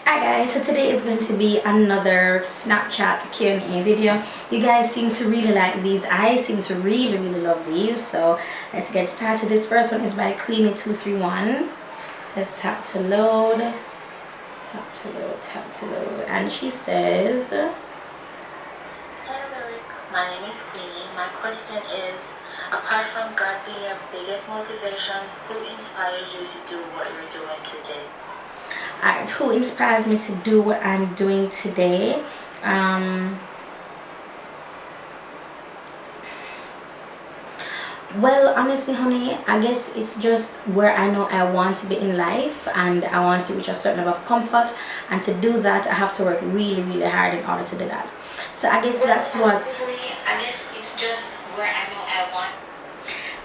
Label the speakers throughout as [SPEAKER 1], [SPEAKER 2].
[SPEAKER 1] Hi guys, so today is going to be another Snapchat Q&A video. You guys seem to really like these. I seem to really love these. So let's get started. This first one is by Queenie231. It says tap to load, tap to load, tap to load. And she says,
[SPEAKER 2] Hi Lyric, my name is Queenie. My question is, apart from God being your biggest motivation, who inspires you to do what you're doing today?
[SPEAKER 1] Alright, who inspires me to do what I'm doing today? Well, honestly, honey, I guess it's just where I know I want to be in life, and I want to reach a certain level of comfort, and to do that I have to work really hard in order to do that. So I guess that's what,
[SPEAKER 2] I guess it's just where I know I want.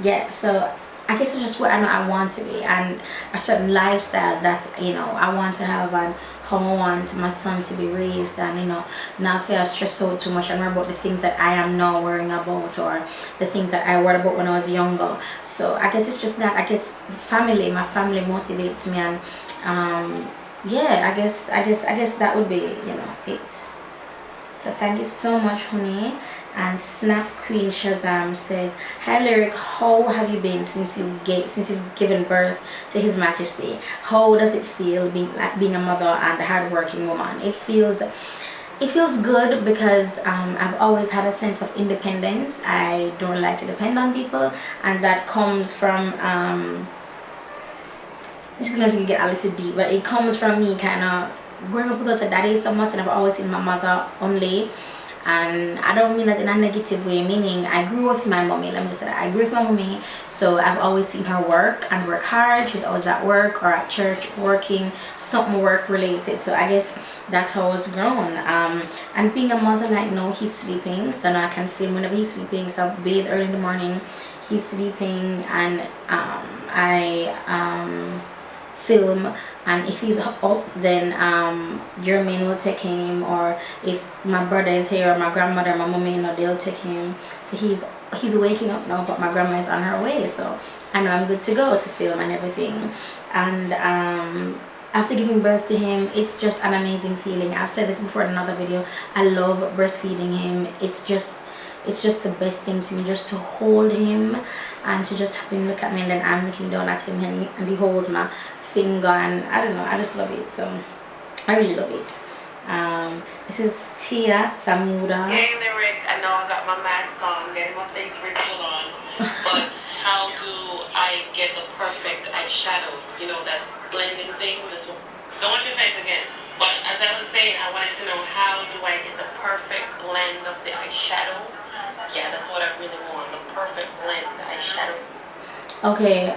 [SPEAKER 1] yeah, so I guess it's just where I know I want to be, and a certain lifestyle that, you know, I want to have, and how I want my son to be raised, and, you know, not feel stressed out too much and worry about the things that I am now worrying about, or the things that I worried about when I was younger. So I guess it's just that. I guess my family motivates me, and yeah, I guess that would be, you know, it. So thank you so much, honey. And Snap Queen Shazam says, hi Lyric, how have you been since you've given birth to His Majesty? How does it feel being a mother and a hardworking woman? It feels good because I've always had a sense of independence. I don't like to depend on people, and that comes from this is going to get a little deep, but it comes from me kind of growing up without a daddy so much, and I've always seen my mother only. And I don't mean that in a negative way, meaning I grew with my mommy. Let me just say that I grew with my mommy, so I've always seen her work and work hard. She's always at work or at church working, something work related. So I guess that's how I was grown. And being a mother, like, no, he's sleeping, so now I can film whenever he's sleeping. So I bathe early in the morning, he's sleeping, and I film, and if he's up, then Jermaine will take him, or if my brother is here or my grandmother, my mommy, you know, they'll take him. So he's waking up now, but my grandma is on her way, so I know I'm good to go to film and everything. And after giving birth to him, it's just an amazing feeling. I've said this before in another video, I love breastfeeding him. It's just the best thing to me, just to hold him and to just have him look at me, and then I'm looking down at him, and he holds my finger, and I don't know, I just love it. So I really love it. This is Tia Samuda.
[SPEAKER 3] Hey Lyric, I know I got my mask on, getting my face ritual on, but how do I get the perfect eyeshadow? You know, that blending thing? Don't want your face again. But as I was saying, I wanted to know, how do I get the perfect blend of the eyeshadow? Yeah, that's what I really want, the perfect blend, the eyeshadow.
[SPEAKER 1] Okay,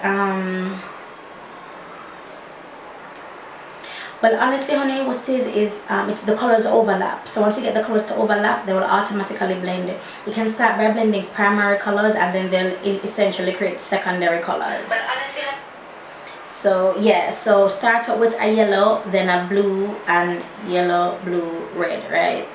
[SPEAKER 1] well, honestly, honey, what it is it's the colors overlap. So once you get the colors to overlap, they will automatically blend. You can start by blending primary colors, and then they'll essentially create secondary colors.
[SPEAKER 2] But honestly,
[SPEAKER 1] so yeah, so start up with a yellow, then a blue, and yellow, blue, red, right?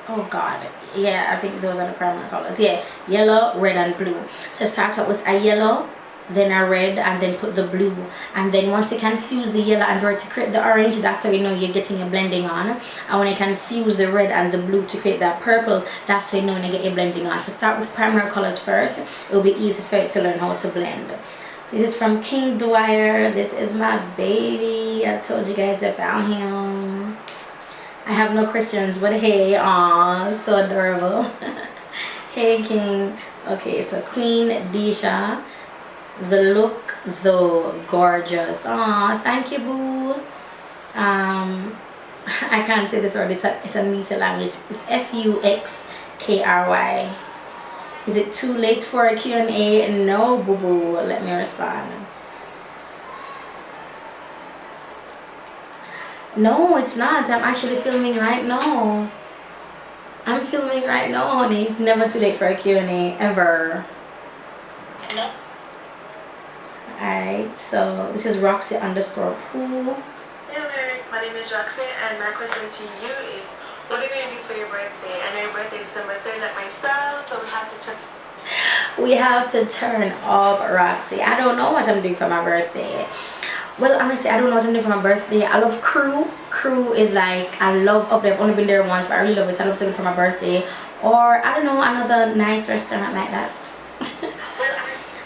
[SPEAKER 1] Oh god, yeah, I think those are the primary colors. Yeah, yellow, red, and blue. So start up with a yellow, then a red, and then put the blue, and then once you can fuse the yellow and red to create the orange, that's how you know you're getting your blending on. And when you can fuse the red and the blue to create that purple, that's how you know when you get your blending on. So start with primary colors first. It will be easy for you to learn how to blend. This is from King Dwyer. This is my baby. I told you guys about him. I have no Christians, but hey, aw, so adorable. Hey King. Okay, so Queen Deja, the look though gorgeous. Aw, thank you, boo. I can't say this word. It's a Misa language. It's Fuxkry. Is it too late for a Q&A? No, boo boo. Let me respond. No, it's not. I'm actually filming right now. I'm filming right now, honey. It's never too late for a Q&A, ever.
[SPEAKER 2] no.
[SPEAKER 1] Alright, so this is Roxy_Poo.
[SPEAKER 3] Hey Lyric, my name is Roxy, and my question to you is, what are you going to do for your birthday? I know your birthday is December 3rd like myself, so we have to
[SPEAKER 1] turn up, Roxy. I don't know what I'm doing for my birthday. Well, honestly, I don't know what I'm doing for my birthday. I love Crew. Crew is like, I love up there. I've only been there once, but I really love it. So I love to go for my birthday. Or, I don't know, another nice restaurant like that.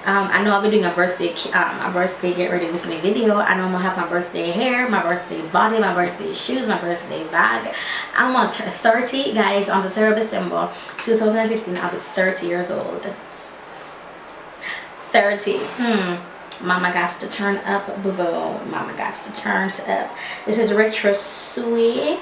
[SPEAKER 1] I know I'll be doing a birthday get ready with me video. I know I'm gonna have my birthday hair, my birthday body, my birthday shoes, my birthday bag. I'm on 30, guys, on the 3rd of December 2015. I'll be 30 years old. 30. Mama got to turn up, boo-boo. Mama got to turn up. This is retro sweet.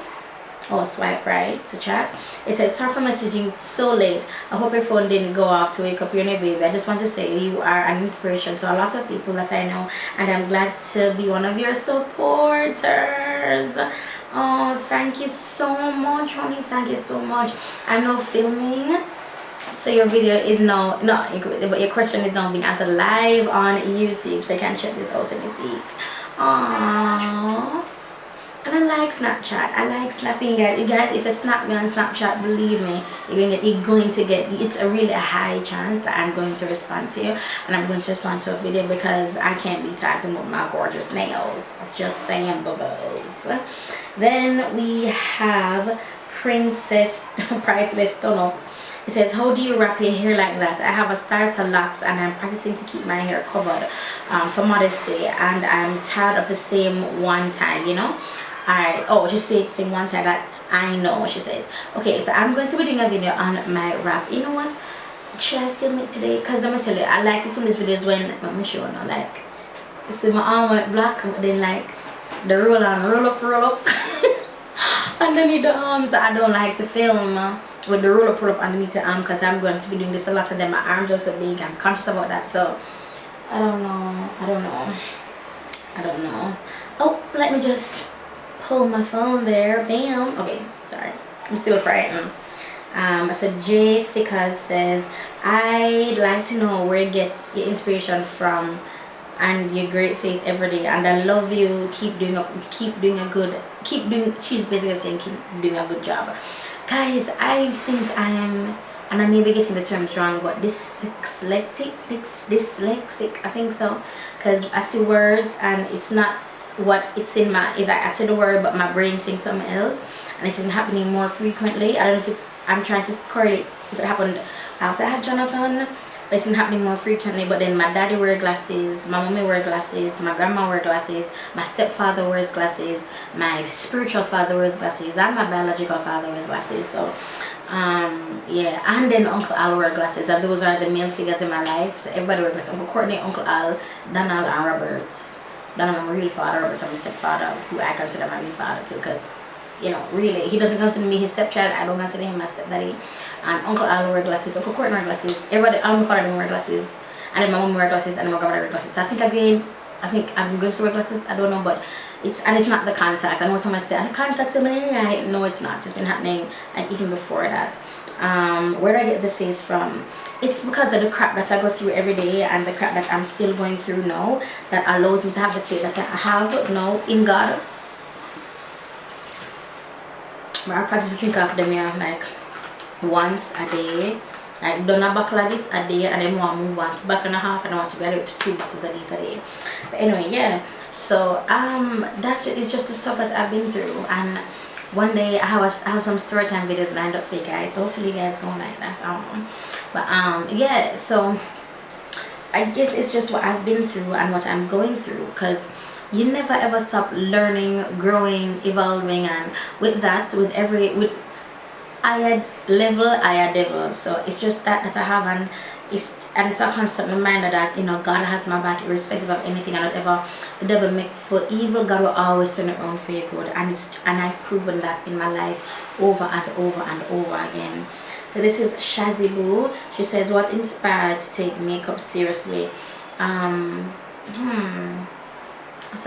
[SPEAKER 1] Oh, swipe right to chat. It says, sorry for messaging so late. I hope your phone didn't go off to wake up your new baby. I just want to say you are an inspiration to a lot of people that I know, and I'm glad to be one of your supporters. Oh, thank you so much, honey. Thank you so much. I'm now filming, so your video is now but your question is now being answered live on YouTube, so you can check this out in the seat. Aww. And I like Snapchat. I like snapping, guys. You guys, if you snap me on Snapchat, believe me, you're going to get, it's a really high chance that I'm going to respond to you, and I'm going to respond to a video, because I can't be typing with my gorgeous nails. Just saying, bubbles. Then we have Princess Priceless Tunnel. It says, how do you wrap your hair like that? I have a starter locks, and I'm practicing to keep my hair covered for modesty, and I'm tired of the same one tie, you know. Alright, oh, she said same one tie that I know, she says. Okay, so I'm going to be doing a video on my wrap. You know what? Should I film it today? Because let me tell you, I like to film these videos when, let me show you now, like, see my arm went black, but then like, the roll up, underneath the arms. I don't like to film with the roll up underneath the arm, because I'm going to be doing this a lot, and then my arms are so big. I'm conscious about that, so I don't know. Oh, let me just pull my phone there. Bam. Okay, sorry, I'm still frightened. So Jay Thicka says, I'd like to know where you get your inspiration from and your great faith every day, and I love you. Keep doing she's basically saying keep doing a good job. Guys, I think I am, and I may be getting the terms wrong, but dyslexic, I think so, because I see words and it's not what it's in my, is I say the word but my brain thinks something else, and it's been happening more frequently. I don't know if it's, I'm trying to correlate if it happened after I had Jonathan, but it's been happening more frequently. But then my daddy wear glasses, my mommy wear glasses, my grandma wear glasses, my stepfather wears glasses, my spiritual father wears glasses, and my biological father wears glasses. So yeah, and then Uncle Al wear glasses, and those are the male figures in my life. So everybody wear glasses. Uncle Courtney, Uncle Al, Donald, and Robert. Donald, my real father. Robert, my stepfather, who I consider my real father too, because, you know, really, he doesn't consider me his stepchild. I don't consider him my stepdaddy. And Uncle Al wear glasses, Uncle Courtney wear glasses, everybody, all my father didn't wear glasses, and then my mom wear glasses, and my grandmother wear glasses. So I think I'm going to wear glasses. I don't know, but it's not the contacts. I know someone said the contacts in my eye. No, it's not. It's been happening like even before that. Where do I get the faith from? It's because of the crap that I go through every day, and the crap that I'm still going through now, that allows me to have the faith that I have now in God. But I practice to drink off them here like once a day. Like done a bottle of this a day, and then want to move on to bottle and a half, and I want to graduate to 2 bottles of this a day. But anyway, yeah. So it's just the stuff that I've been through, and one day I have some story time videos lined up for you guys. So hopefully you guys gonna like that. I don't know. But yeah, so I guess it's just what I've been through and what I'm going through, because you never ever stop learning, growing, evolving, and with higher devil. So it's just that I have, and it's a constant reminder that, you know, God has my back irrespective of anything, and whatever the devil make for evil, God will always turn it around for your good, and I've proven that in my life over and over and over again. So this is Shaziboo. She says, what inspired to take makeup seriously? That's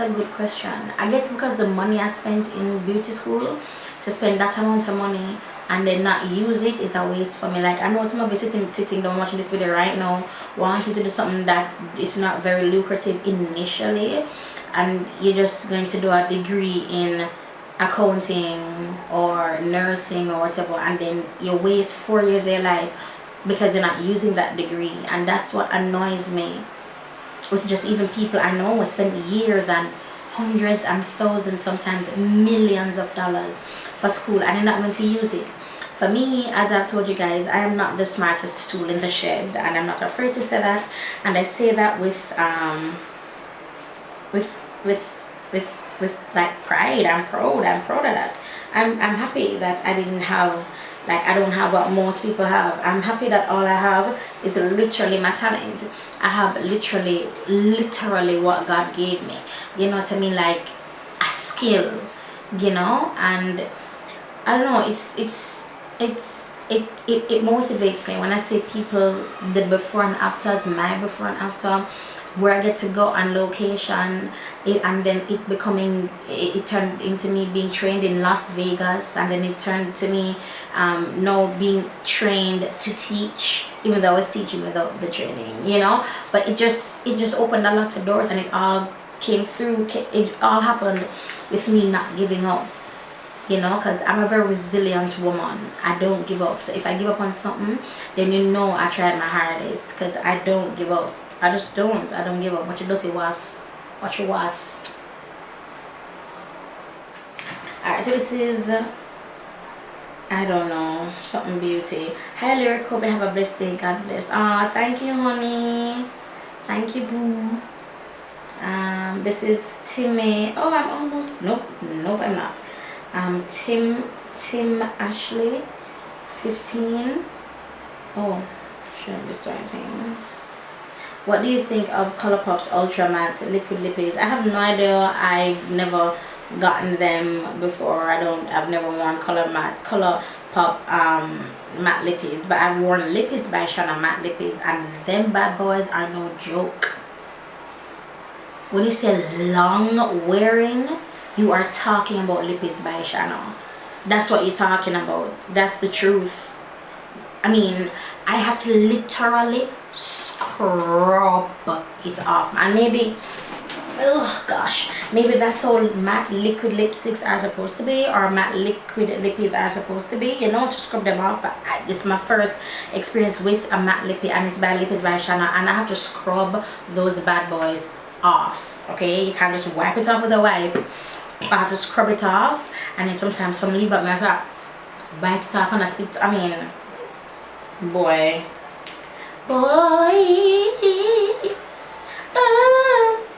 [SPEAKER 1] a good question. I guess because the money I spent in beauty school, to spend that amount of money and then not use it is a waste for me. Like, I know some of you sitting down watching this video right now want you to do something that is not very lucrative initially, and you're just going to do a degree in accounting or nursing or whatever, and then you waste 4 years of your life because you're not using that degree. And that's what annoys me with just even people I know who spend years and hundreds and thousands, sometimes millions of dollars for school, and they're not going to use it. For me, as I've told you guys, I am not the smartest tool in the shed, and I'm not afraid to say that. And I say that with like pride. I'm proud of that. I'm happy that I didn't have, like, I don't have what most people have. I'm happy that all I have is literally my talent. I have literally what God gave me, you know what I mean, like a skill, you know. And I don't know, it motivates me when I see people, the before and afters, my before and after, where I get to go on location, and then it turned into me being trained in Las Vegas, and then it turned to me now being trained to teach, even though I was teaching without the training, you know. But it just opened a lot of doors, and it all came through. It all happened with me not giving up, you know, because I'm a very resilient woman. I don't give up. So if I give up on something, then you know I tried my hardest, because I don't give up. I just don't. I don't give up. What you do was what you was. Alright, so this is I don't know, something beauty. Hi Lyric, hope you have a blessed day. God bless. Ah, thank you, honey. Thank you, boo. This is Timmy. Oh, I'm almost, nope, I'm not. Tim Ashley 15. Oh, shouldn't be swiping. What do you think of Colourpop's Ultra Matte Liquid Lippies? I have no idea. I've never gotten them before. I've never worn Colourpop matte lippies, but I've worn lippies by Shana matte lippies, and them bad boys are no joke. When you say long wearing, you are talking about lippies by Shana. That's what you're talking about. That's the truth. I mean, I have to literally scrub it off, and maybe, oh gosh, maybe that's how matte liquid lipsticks are supposed to be, or matte liquid lippies are supposed to be, you know, to scrub them off. But this is my first experience with a matte lippy, and it's by Lippies by Shana, and I have to scrub those bad boys off. Okay, you can't just wipe it off with a wipe. I have to scrub it off, and then sometimes some leave, but my have to bite it off and I spit. I mean, boy.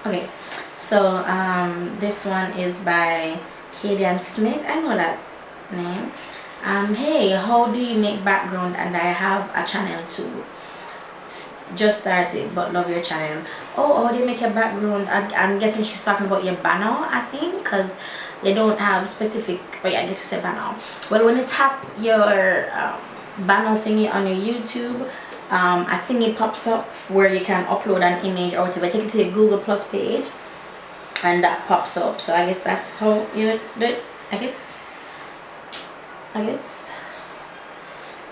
[SPEAKER 1] Okay, so this one is by Kadian Smith. I know that name. Hey, how do you make background? And I have a channel too. Just started, but love your channel. Oh, how do you make your background? I'm guessing she's talking about your banner, I think, because they don't have specific. Oh yeah, I guess it's a banner. Well, when you tap your banner thingy on your YouTube, I think it pops up where you can upload an image or whatever. Take it to your Google Plus page, and that pops up. So I guess that's how you do it. I guess.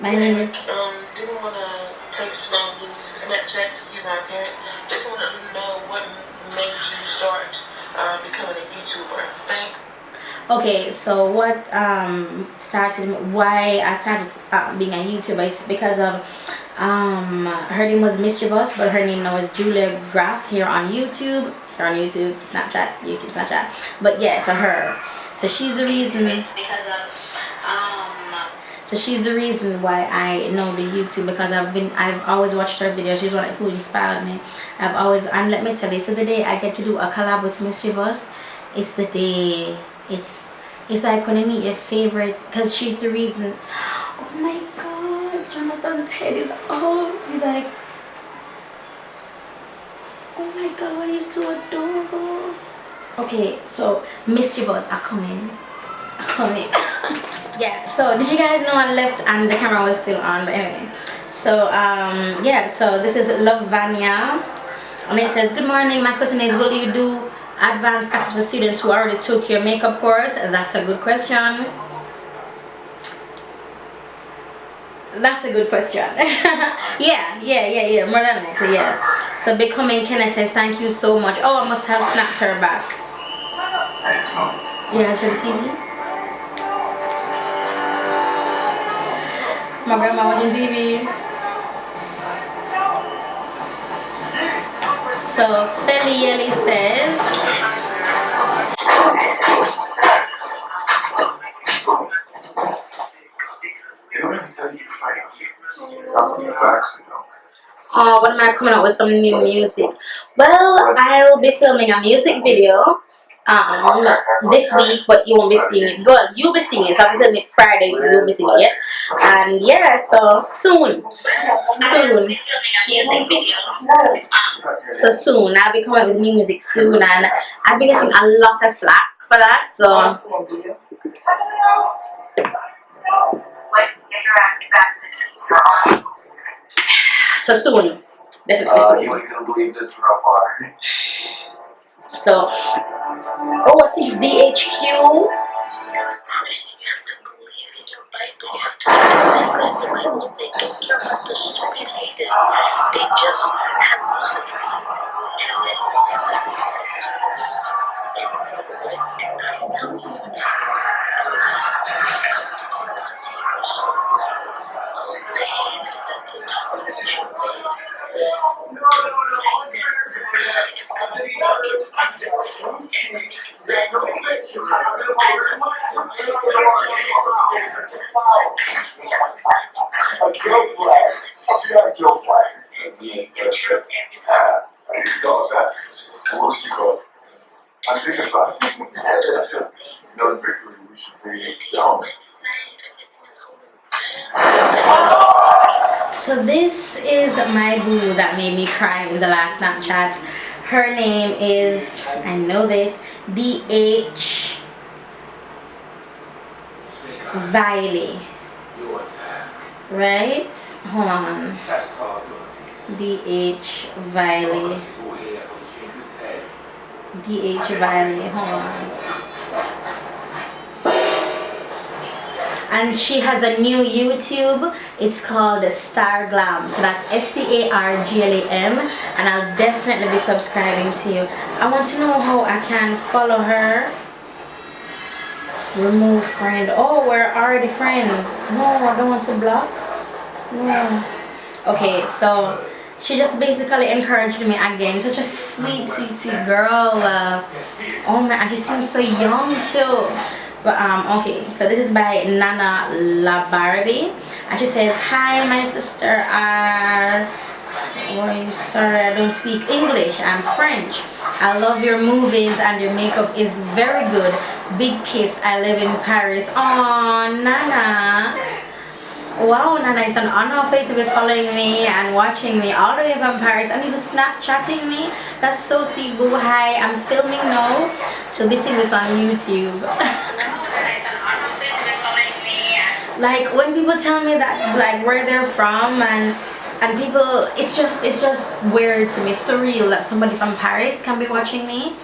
[SPEAKER 1] My name is.
[SPEAKER 3] Didn't want to take so long to use Snapchat, excuse my parents. Just want to know what made you start becoming a YouTuber. Thanks.
[SPEAKER 1] Okay, so what why I started being a YouTuber is because of her name was Mischievous, but her name now is Julia Graff here on YouTube, Snapchat, Snapchat. But yeah, so her. So she's the reason. It's because of So she's the reason why I know the YouTube, because I've always watched her videos. She's one who inspired me. And let me tell you, so the day I get to do a collab with Mischievous, it's the day. It's like when I meet your favorite, because she's the reason. Oh my God, Jonathan's head is up. He's like, oh my God, he's too adorable. Okay, so Mischievous are coming. Yeah, so did you guys know I left and the camera was still on? But anyway, so yeah, so this is Love Vanya, and it says, good morning, my question is, will you do advanced classes for students who already took your makeup course? That's a good question. That's a good question. yeah, more than likely, yeah. So Becoming Kenneth says, thank you so much. Oh, I must have snapped her back. Yeah, to the TV. My grandma watching TV. So Felieli says, When am I coming out with some new music? Well, I'll be filming a music video this week, but you won't be seeing it. Well, you'll be seeing it. So I'll be filming it Friday. You'll be seeing it, and yeah, so soon. I'll be filming a music video. So soon, I'll be coming out with new music soon, and I've been getting a lot of slack for that. So. So soon, definitely soon.
[SPEAKER 4] You ain't gonna believe this from afar.
[SPEAKER 1] So, oh, I think it's DHQ.
[SPEAKER 2] First, you have to believe in your Bible. You have to do exactly as the Bible says. Don't care about the stupid haters. They just have Lucifer. And listen, I'm telling you now, blessed. You're so blessed. All the haters that is talking about your face. Don't like them. God is gonna make it possible. And that's what I love so much. So
[SPEAKER 4] I'm thinking about it. No victory, we should be young.
[SPEAKER 1] So this is my boo that made me cry in the last Snapchat. Her name is, I know this, DH Viley. Right? Hold on. DH Viley. DH Viley. Hold on. And she has a new YouTube. It's called Star Glam. So that's StarGlam. And I'll definitely be subscribing to you. I want to know how I can follow her. Remove friend. Oh, we're already friends. No, I don't want to block. No. Okay, so she just basically encouraged me again. Such a sweet, sweet, sweet girl. Oh my, and she seems so young too. But okay, so this is by Nana Labarbi, and she says, "Hi, my sister R. Oh, sorry, I don't speak English. I'm French. I love your movies and your makeup is very good. Big kiss. I live in Paris." Oh, Nana. Wow, Nana, it's an honor for you to be following me and watching me all the way from Paris and even Snapchatting me. That's so sweet, boo. Hi, I'm filming now. So be seeing this on YouTube. Like when people tell me that, like where they're from and people, it's just weird to me, surreal that somebody from Paris can be watching me,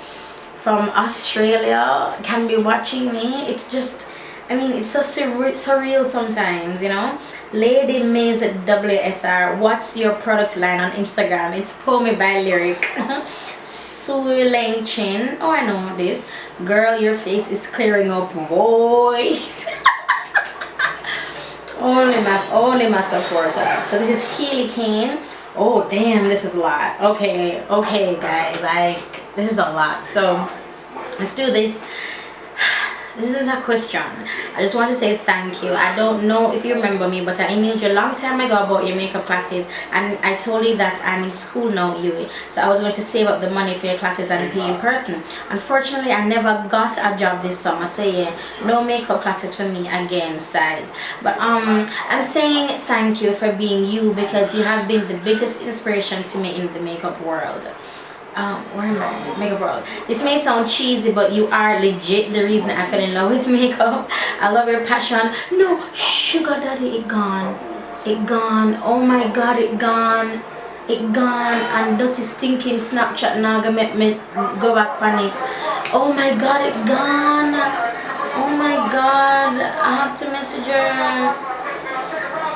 [SPEAKER 1] from Australia can be watching me. It's just, I mean, it's so surreal sometimes, you know. Lady Maze WSR, what's your product line on Instagram? It's Pull Me by Lyric. Suileng Chin, oh, I know this. Girl, your face is clearing up, boy. only my supporters. So this is Keely Kane. Oh damn, this is a lot. Okay guys, like this is a lot. So let's do this. This isn't a question. I just want to say thank you. I don't know if you remember me, but I emailed you a long time ago about your makeup classes, and I told you that I'm in school now, Yui. So I was going to save up the money for your classes and pay in person. Unfortunately, I never got a job this summer, so yeah, no makeup classes for me again, size. But I'm saying thank you for being you, because you have been the biggest inspiration to me in the makeup world. Where am I? Makeup world. This may sound cheesy, but you are legit the reason I fell in love with makeup. I love your passion. No, sugar daddy, it gone. It gone. Oh my god, it gone. It gone. And dirty stinking Snapchat now gonna make me go back on it. Oh my god, it gone. Oh my god, I have to message her.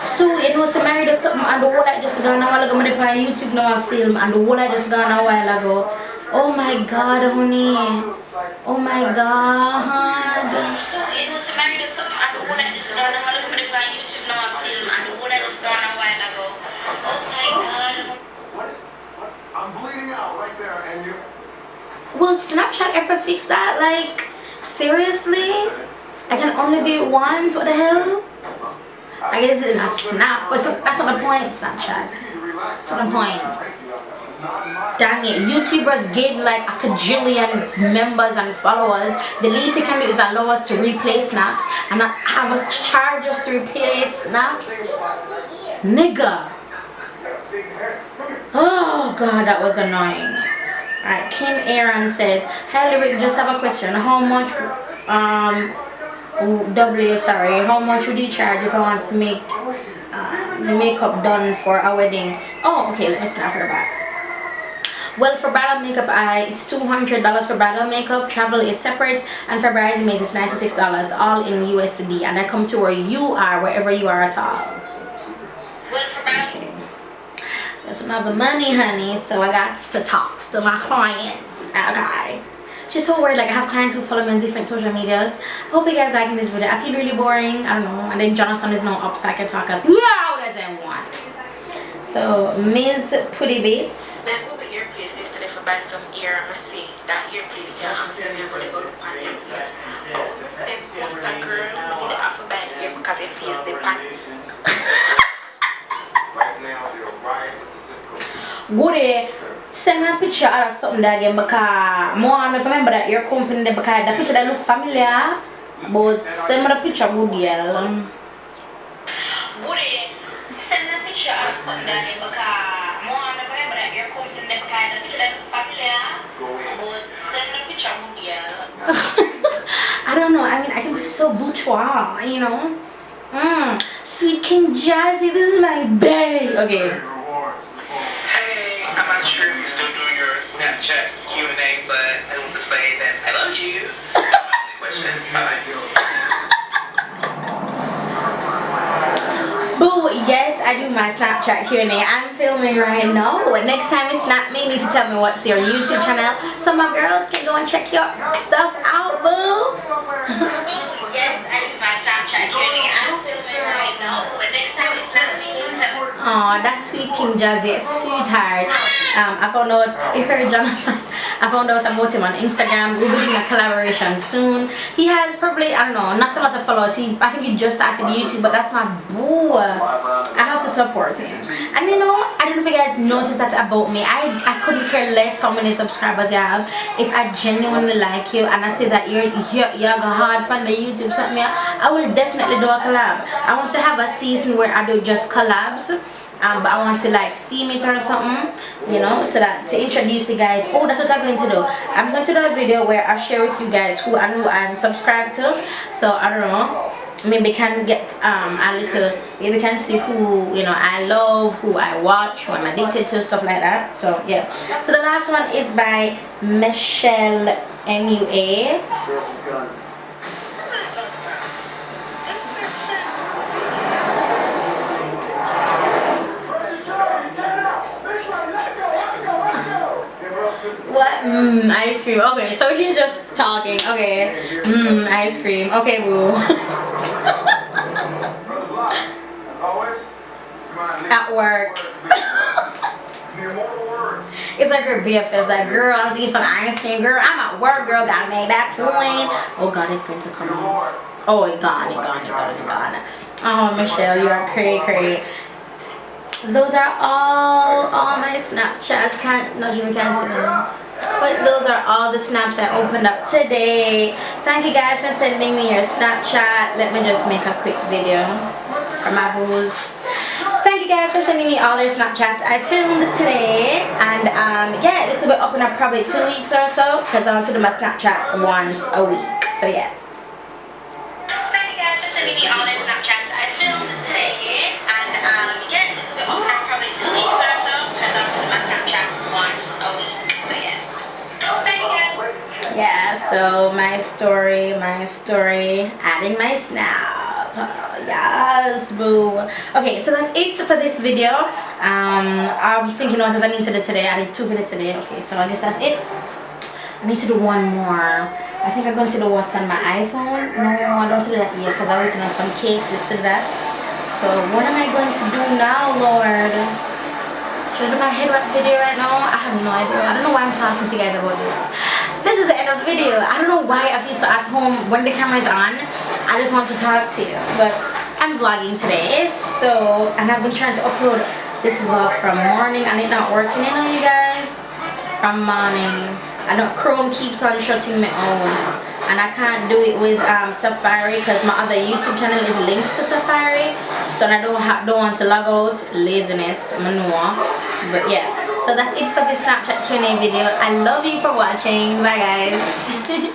[SPEAKER 1] So you know, so married or something, and the whole I just gone a while ago. I'm on YouTube now and film, and the whole I just gone a while ago. Oh my god, honey. Oh my god. So you know, so married or something, and the whole I just gone a while ago. I'm on YouTube now and film, and the whole I just gone a while ago. Oh my god.
[SPEAKER 4] What? I'm bleeding out right there, and you.
[SPEAKER 1] Will Snapchat ever fix that? Like, seriously? I can only view it once? What the hell? I guess it's in a snap, but that's not the point. Snapchat. That's not the point. Dang it, YouTubers give like a kajillion members and followers. The least they can do is allow us to replay snaps and not have a charge us to replay snaps. Nigga. Oh god, that was annoying. Alright, Kim Aaron says, "Hi Lyric, just have a question. How much how much would you charge if I want to make the makeup done for a wedding?" Oh, okay, let me snap her back. Well, for bridal makeup, it's $200 for bridal makeup. Travel is separate, and for bridesmaids, it's $96, all in USD. And I come to where you are, wherever you are at all. Well, for bridal, okay. That's another money, honey. So I got to talk to my clients. Okay. She's so weird. Like I have clients who follow me on different social medias. I hope you guys liking this video. I feel really boring. I don't know. And then Jonathan is now up, so I can talk as loud as I want. So Ms. Putty Bit.
[SPEAKER 3] Earpiece yesterday for buy some ear. I see that earpiece. Yeah, I'm saying I'm gonna go look on them. Oh, I say most that girl. I need to have to buy the ear because it feels the pan.
[SPEAKER 1] Goody, send me a picture of something that again because more I remember that your company there because the picture that look familiar, but send me the picture, good girl.
[SPEAKER 3] Goody, send me a picture of something that again because more I remember that your company there because the picture that look familiar, but send me a picture, good girl.
[SPEAKER 1] I don't know. I mean, I can be so bourgeois, you know. Sweet King Jazzy, this is my babe. Okay.
[SPEAKER 5] I'm not sure if you're still doing your Snapchat Q&A, but I want to say that I love you. That's my only question. Bye.
[SPEAKER 1] Boo, yes, I do my Snapchat Q&A. I'm filming right now. Next time you snap me, you need to tell me what's your YouTube channel so my girls can go and check your stuff out, boo.
[SPEAKER 3] Yes, I do my Snapchat Q&A. I'm filming right now. But next time you snap me, you need to tell me.
[SPEAKER 1] Oh, that's Sweet King Jazzy, sweetheart. I found out, you heard Jonathan, I found out about him on Instagram. We'll be doing a collaboration soon. He has probably, I don't know, not a lot of followers. I think he just started YouTube, but that's my boo. I have to support him. And you know, I don't know if you guys noticed that about me. I couldn't care less how many subscribers you have. If I genuinely like you and I see that you're go hard on the YouTube something, I will definitely do a collab. I want to have a season where I do just collabs. But I want to like theme it or something, you know, so that to introduce you guys. Oh, that's what I'm going to do. I'm going to do a video where I share with you guys who I'm subscribed to. So I don't know, maybe can get a little, maybe can see who, you know, I love, who I watch, who I'm addicted to, stuff like that. So yeah. So the last one is by Michelle MUA. What? Ice cream. Okay, so she's just talking. Okay. Ice cream. Okay, boo. At work. It's like her BFF's like, girl, I'm eating some ice cream. Girl, I'm at work, girl. Gotta make that coin. Oh, God, it's going to come off. Oh, it gone. Oh, Michelle, you are cray. Those are all my Snapchats. Not sure if you can see them, but those are all the snaps I opened up today. Thank you guys for sending me your Snapchat. Let me just make a quick video for my boos. Thank you guys for sending me all their Snapchats I filmed today. And yeah, this will be up in probably 2 weeks or so, because I want to do my Snapchat once a week. So yeah. Thank you guys for sending me all their Snapchats I filmed today. And yeah, this will be up in probably 2 weeks or so, because I want to do my Snapchat once a week. So yeah. Thank you guys. Yeah, so my story, adding my snap. Yes, boo. Okay, so that's it for this video. I'm thinking what I need to do today. I did 2 videos today. Okay, so I guess that's it. I need to do one more. I think I'm going to do what's on my iPhone. No, I don't do that yet because I'm waiting on some cases to do that. So what am I going to do now, Lord? Should I do my head wrap video right now? I have no idea. I don't know why I'm talking to you guys about this. This is the end of the video. I don't know why I feel so at home when the camera is on. I just want to talk to you, but I'm I'm vlogging today, so, and I've been trying to upload this vlog from morning and it's not working, you know, you guys. From morning, I know Chrome keeps on shutting me out, and I can't do it with Safari because my other YouTube channel is linked to Safari, so I don't want to log out. Laziness, manure. But yeah, so that's it for this Snapchat Q&A video. I love you for watching. Bye guys.